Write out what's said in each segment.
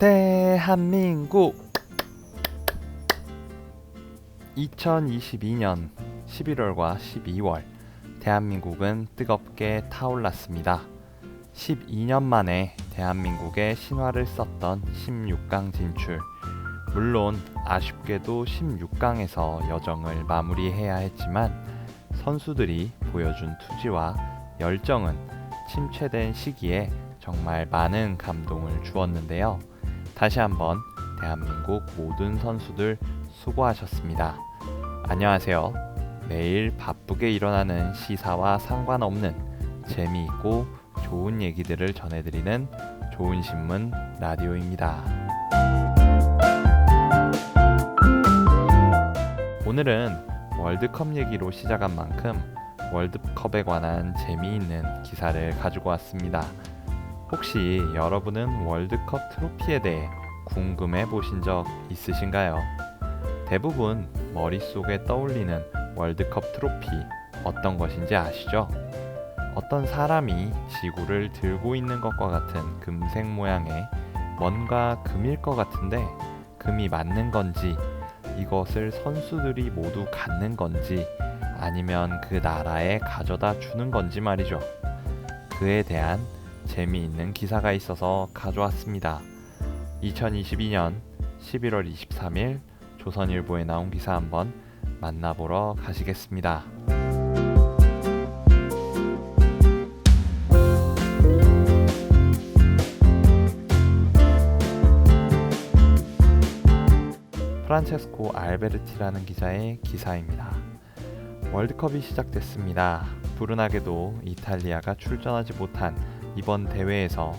대한민국 2022년 11월과 12월 대한민국은 뜨겁게 타올랐습니다. 12년 만에 대한민국의 신화를 썼던 16강 진출. 물론 아쉽게도 16강에서 여정을 마무리해야 했지만 선수들이 보여준 투지와 열정은 침체된 시기에 정말 많은 감동을 주었는데요. 다시 한번 대한민국 모든 선수들 수고하셨습니다. 안녕하세요. 매일 바쁘게 일어나는 시사와 상관없는 재미있고 좋은 얘기들을 전해드리는 좋은신문 라디오입니다. 오늘은 월드컵 얘기로 시작한 만큼 월드컵에 관한 재미있는 기사를 가지고 왔습니다. 혹시 여러분은 월드컵 트로피에 대해 궁금해 보신 적 있으신가요? 대부분 머릿속에 떠올리는 월드컵 트로피 어떤 것인지 아시죠? 어떤 사람이 지구를 들고 있는 것과 같은 금색 모양의 뭔가 금일 것 같은데 금이 맞는 건지, 이것을 선수들이 모두 갖는 건지, 아니면 그 나라에 가져다 주는 건지 말이죠. 그에 대한 재미있는 기사가 있어서 가져왔습니다. 2022년 11월 23일 조선일보에 나온 기사 한번 만나보러 가시겠습니다. 프란체스코 알베르티라는 기자의 기사입니다. 월드컵이 시작됐습니다. 불운하게도 이탈리아가 출전하지 못한 이번 대회에서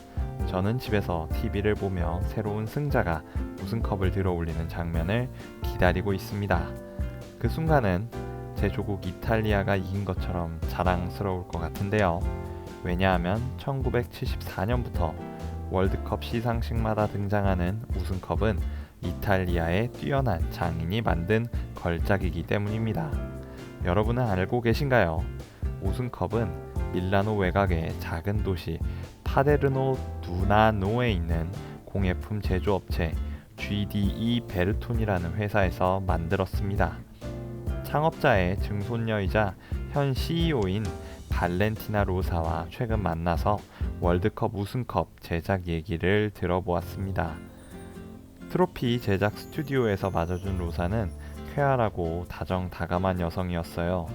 저는 집에서 TV를 보며 새로운 승자가 우승컵을 들어올리는 장면을 기다리고 있습니다. 그 순간은 제 조국 이탈리아가 이긴 것처럼 자랑스러울 것 같은데요. 왜냐하면 1974년부터 월드컵 시상식마다 등장하는 우승컵은 이탈리아의 뛰어난 장인이 만든 걸작이기 때문입니다. 여러분은 알고 계신가요? 우승컵은 밀라노 외곽의 작은 도시 파데르노 두나노에 있는 공예품 제조업체 GDE 베르톤이라는 회사에서 만들었습니다. 창업자의 증손녀이자 현 CEO인 발렌티나 로사와 최근 만나서 월드컵 우승컵 제작 얘기를 들어보았습니다. 트로피 제작 스튜디오에서 맞아준 로사는 쾌활하고 다정다감한 여성이었어요.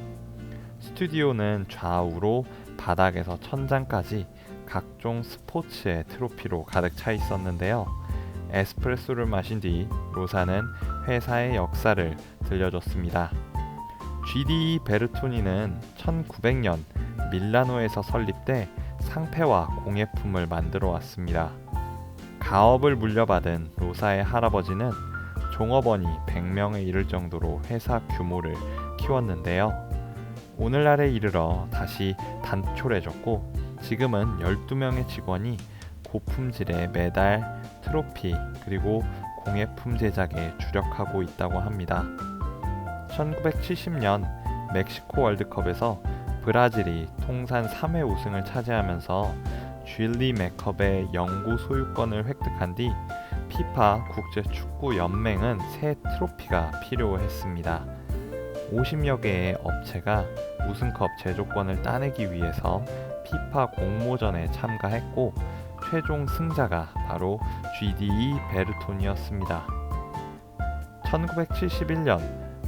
스튜디오는 좌우로 바닥에서 천장까지 각종 스포츠의 트로피로 가득 차 있었는데요. 에스프레소를 마신 뒤 로사는 회사의 역사를 들려줬습니다. GDE 베르토니는 1900년 밀라노에서 설립돼 상패와 공예품을 만들어 왔습니다. 가업을 물려받은 로사의 할아버지는 종업원이 100명에 이를 정도로 회사 규모를 키웠는데요. 오늘날에 이르러 다시 단촐해졌고 지금은 12명의 직원이 고품질의 메달, 트로피, 그리고 공예품 제작에 주력하고 있다고 합니다. 1970년 멕시코 월드컵에서 브라질이 통산 3회 우승을 차지하면서 쥘리 맥컵의 영구 소유권을 획득한 뒤 피파 국제축구연맹은 새 트로피가 필요했습니다. 50여 개의 업체가 우승컵 제조권을 따내기 위해서 피파 공모전에 참가했고 최종 승자가 바로 GDE 베르톤이었습니다. 1971년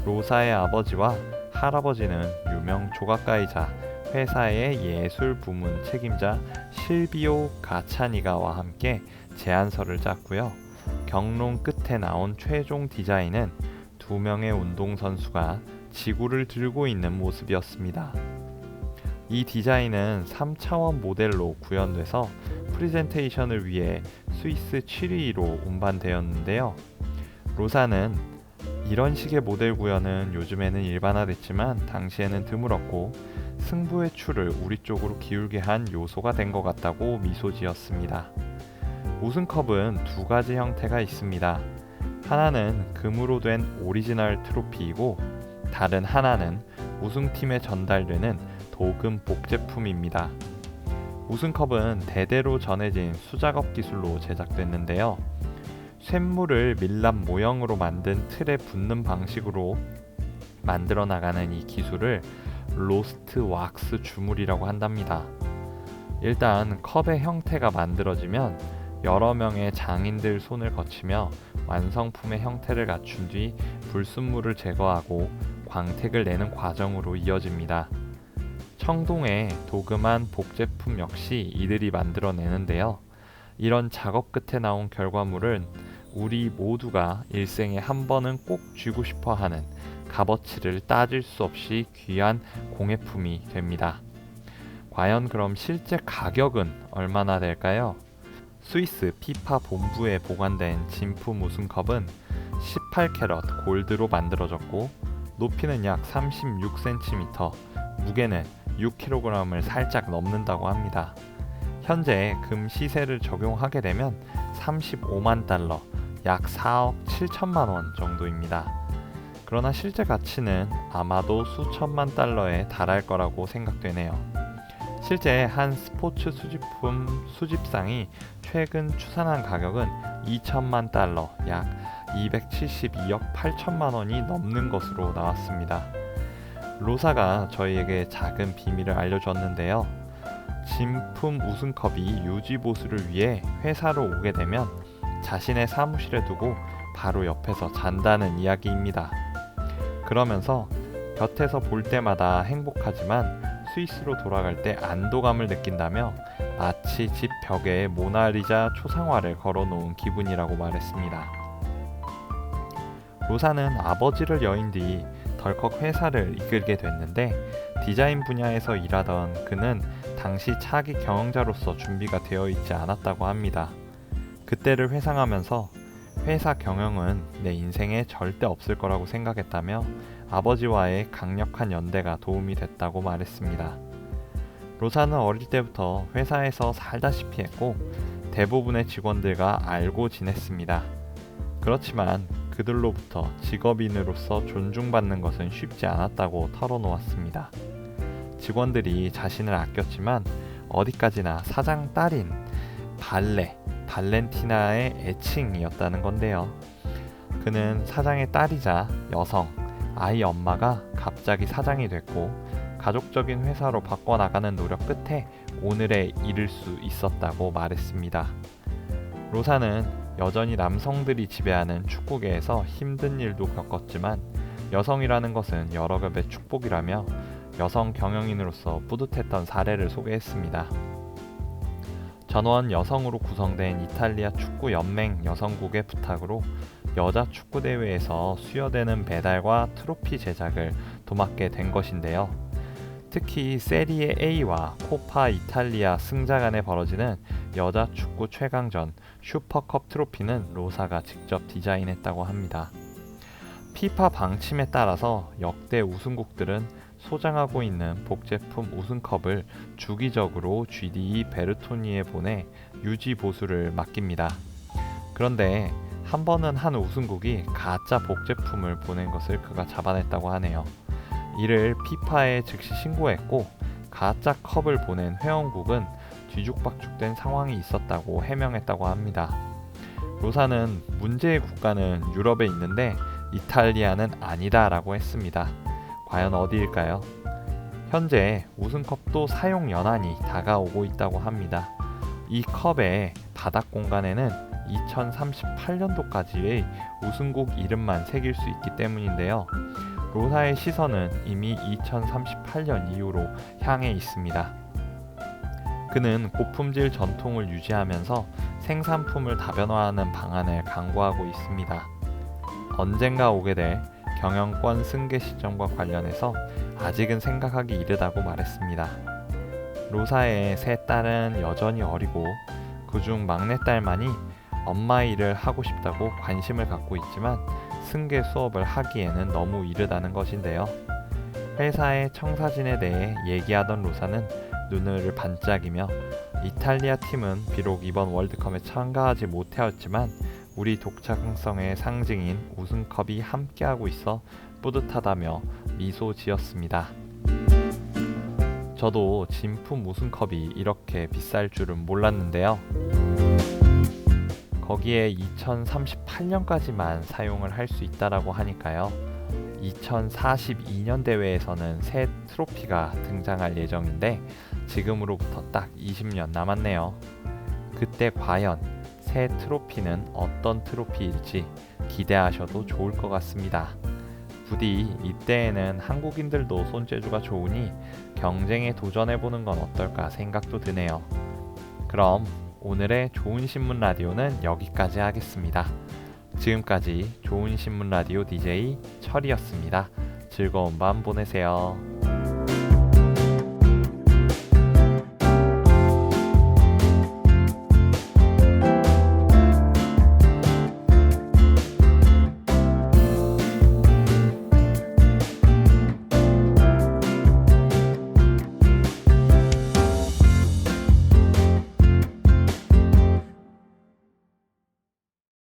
로사의 아버지와 할아버지는 유명 조각가이자 회사의 예술 부문 책임자 실비오 가차니가와 함께 제안서를 짰고요. 경론 끝에 나온 최종 디자인은 2명의 운동선수가 지구를 들고 있는 모습이었습니다. 이 디자인은 3차원 모델로 구현돼서 프레젠테이션을 위해 스위스 7위로 운반되었는데요. 로사는 이런 식의 모델 구현은 요즘에는 일반화됐지만 당시에는 드물었고 승부의 추를 우리 쪽으로 기울게 한 요소가 된 것 같다고 미소 지었습니다. 우승컵은 두 가지 형태가 있습니다. 하나는 금으로 된 오리지널 트로피이고 다른 하나는 우승팀에 전달되는 도금 복제품입니다. 우승컵은 대대로 전해진 수작업 기술로 제작됐는데요. 쇳물을 밀랍 모형으로 만든 틀에 붓는 방식으로 만들어 나가는 이 기술을 로스트 왁스 주물이라고 한답니다. 일단 컵의 형태가 만들어지면 여러 명의 장인들 손을 거치며 완성품의 형태를 갖춘 뒤 불순물을 제거하고 광택을 내는 과정으로 이어집니다. 청동의 도금한 복제품 역시 이들이 만들어내는데요. 이런 작업 끝에 나온 결과물은 우리 모두가 일생에 한 번은 꼭 쥐고 싶어 하는 값어치를 따질 수 없이 귀한 공예품이 됩니다. 과연 그럼 실제 가격은 얼마나 될까요? 스위스 피파 본부에 보관된 진품 우승컵은 18캐럿 골드로 만들어졌고 높이는 약 36cm, 무게는 6kg을 살짝 넘는다고 합니다. 현재 금 시세를 적용하게 되면 35만 달러, 약 4억 7천만 원 정도입니다. 그러나 실제 가치는 아마도 수천만 달러에 달할 거라고 생각되네요. 실제 한 스포츠 수집품 수집상이 최근 추산한 가격은 2천만 달러, 약 272억 8천만 원이 넘는 것으로 나왔습니다. 로사가 저희에게 작은 비밀을 알려줬는데요. 진품 우승컵이 유지보수를 위해 회사로 오게 되면 자신의 사무실에 두고 바로 옆에서 잔다는 이야기입니다. 그러면서 곁에서 볼 때마다 행복하지만 스위스로 돌아갈 때 안도감을 느낀다며 마치 집 벽에 모나리자 초상화를 걸어놓은 기분이라고 말했습니다. 로사는 아버지를 여인 뒤 덜컥 회사를 이끌게 됐는데 디자인 분야에서 일하던 그는 당시 차기 경영자로서 준비가 되어 있지 않았다고 합니다. 그때를 회상하면서 회사 경영은 내 인생에 절대 없을 거라고 생각했다며 아버지와의 강력한 연대가 도움이 됐다고 말했습니다. 로사는 어릴 때부터 회사에서 살다시피 했고 대부분의 직원들과 알고 지냈습니다. 그렇지만 그들로부터 직업인으로서 존중받는 것은 쉽지 않았다고 털어놓았습니다. 직원들이 자신을 아꼈지만 어디까지나 사장 딸인 발렌티나의 애칭이었다는 건데요. 그는 사장의 딸이자 여성, 아이 엄마가 갑자기 사장이 됐고 가족적인 회사로 바꿔나가는 노력 끝에 오늘에 이를 수 있었다고 말했습니다. 로사는 여전히 남성들이 지배하는 축구계에서 힘든 일도 겪었지만 여성이라는 것은 여러 겹의 축복이라며 여성 경영인으로서 뿌듯했던 사례를 소개했습니다. 전원 여성으로 구성된 이탈리아 축구 연맹 여성국의 부탁으로 여자 축구 대회에서 수여되는 메달과 트로피 제작을 도맡게 된 것인데요. 특히 세리에 A와 코파 이탈리아 승자 간에 벌어지는 여자 축구 최강전 슈퍼컵 트로피는 로사가 직접 디자인했다고 합니다. 피파 방침에 따라서 역대 우승국들은 소장하고 있는 복제품 우승컵을 주기적으로 GDE 베르토니에 보내 유지 보수를 맡깁니다. 그런데 한 번은 한 우승국이 가짜 복제품을 보낸 것을 그가 잡아냈다고 하네요. 이를 피파에 즉시 신고했고 가짜 컵을 보낸 회원국은 뒤죽박죽된 상황이 있었다고 해명했다고 합니다. 로사는 문제의 국가는 유럽에 있는데 이탈리아는 아니다라고 했습니다. 과연 어디일까요? 현재 우승컵도 사용 연한이 다가오고 있다고 합니다. 이 컵의 바닥 공간에는 2038년도까지의 우승국 이름만 새길 수 있기 때문인데요. 로사의 시선은 이미 2038년 이후로 향해 있습니다. 그는 고품질 전통을 유지하면서 생산품을 다변화하는 방안을 강구하고 있습니다. 언젠가 오게 될 경영권 승계 시점과 관련해서 아직은 생각하기 이르다고 말했습니다. 로사의 세 딸은 여전히 어리고 그중 막내딸만이 엄마 일을 하고 싶다고 관심을 갖고 있지만 승계 수업을 하기에는 너무 이르다는 것인데요. 회사의 청사진에 대해 얘기하던 로사는 눈을 반짝이며 이탈리아 팀은 비록 이번 월드컵에 참가하지 못하였지만 우리 독창성의 상징인 우승컵이 함께하고 있어 뿌듯하다며 미소 지었습니다. 저도 진품 우승컵이 이렇게 비쌀 줄은 몰랐는데요. 거기에 2038년까지만 사용을 할 수 있다라고 하니까요. 2042년 대회에서는 새 트로피가 등장할 예정인데 지금으로부터 딱 20년 남았네요. 그때 과연 새 트로피는 어떤 트로피일지 기대하셔도 좋을 것 같습니다. 부디 이때에는 한국인들도 손재주가 좋으니 경쟁에 도전해보는 건 어떨까 생각도 드네요. 그럼 오늘의 좋은 신문 라디오는 여기까지 하겠습니다. 지금까지 좋은 신문 라디오 DJ 철이었습니다. 즐거운 밤 보내세요.